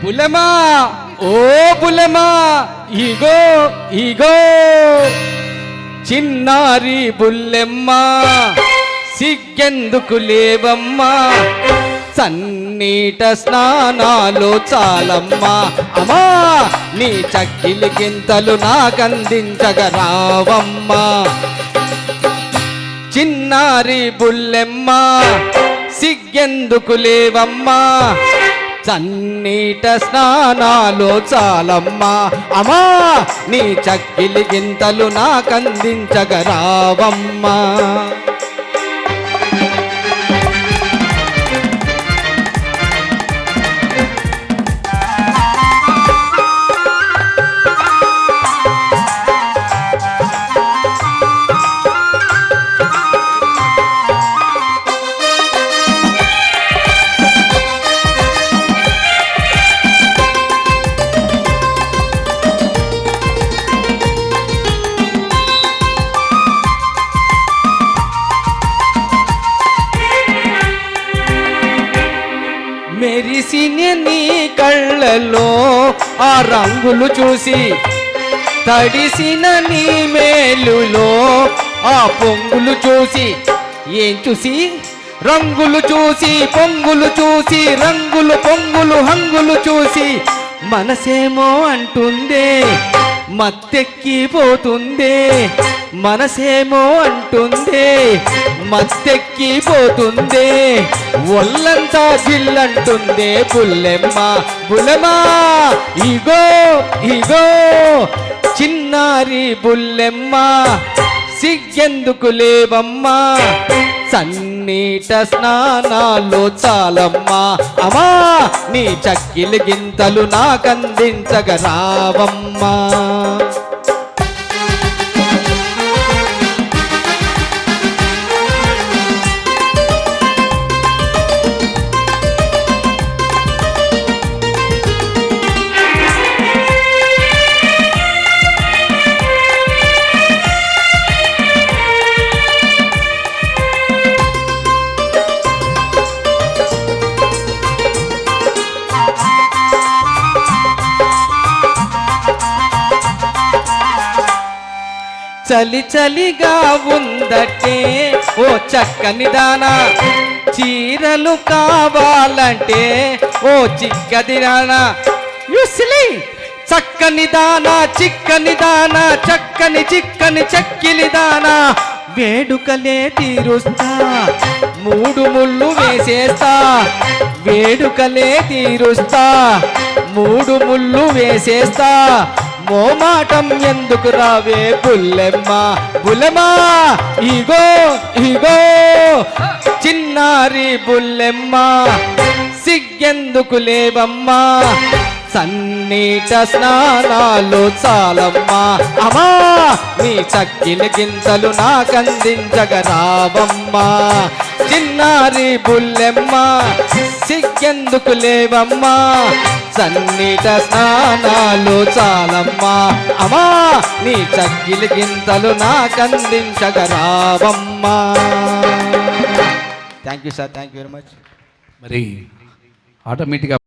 బులెమా ఓ బులెమా ఇగో ఇగో చిన్నారి బుల్లెమ్మ సిగ్గెందుకు లేవమ్మా సన్నీట స్నానాలు చాలమ్మా అమ్మా నీ చక్కిలి గింతలు నాకందించగరావమ్మా చిన్నారి బుల్లెమ్మ సిగ్గెందుకు లేవమ్మా సన్నీట స్నానాలు చాలమ్మా అమ్మా నీ చక్కిలి గింతలు నాకందించగరావమ్మా మెరిసిన నీ కళ్ళలో ఆ రంగులు చూసి తడిసిన నీ మేలులో ఆ పొంగులు చూసి ఏం చూసి రంగులు చూసి పొంగులు చూసి రంగులు పొంగులు హంగులు చూసి మనసేమో అంటుందే మత్తెక్కిపోతుందే మనసేమో అంటుందే మత్తెక్కిపోతుందే ఒళ్ళంతా జిల్లంటుందే బుల్లెమ్మ బుల్లెమ్మ ఇగో ఇగో చిన్నారి బుల్లెమ్మ సిగ్గెందుకు లేవమ్మా సన్నీట స్నానాలు చాలమ్మా అమ్మా నీ చక్కిలి గింతలు నాకందించగరావమ్మా చలి చలిగా ఉందటే ఓ చక్కని దానా చీరలు కావాలంటే ఓ చిక్కది దానా యుసిలి చక్కని దానా చిక్కని దానా చక్కని చిక్కని చక్కిలి దానా వేడుకలే తీరుస్తా మూడు ముళ్ళు వేసేస్తా వేడుకలే తీరుస్తా మూడు ముళ్ళు వేసేస్తా మోమాటం ఎందుకు రావే బుల్లెమ్మ బుల్లెమ్మ ఇగో ఇగో చిన్నారి బుల్లెమ్మ సిగ్గెందుకు లేవమ్మా సన్నీట స్నానాలు చాలమ్మా అమ్మా నీ చక్కిలి గింతలు నాకందించగరావమ్మా చిన్నారి బుల్లెమ్మ సిగ్గెందుకు లేవమ్మా సన్నీట స్నానాలు చాలమ్మా అమ్మా నీ చక్కిలి గింతలు నాకందించగరావమ్మా thank you sir thank you very much మరి ఆటోమేటిక్గా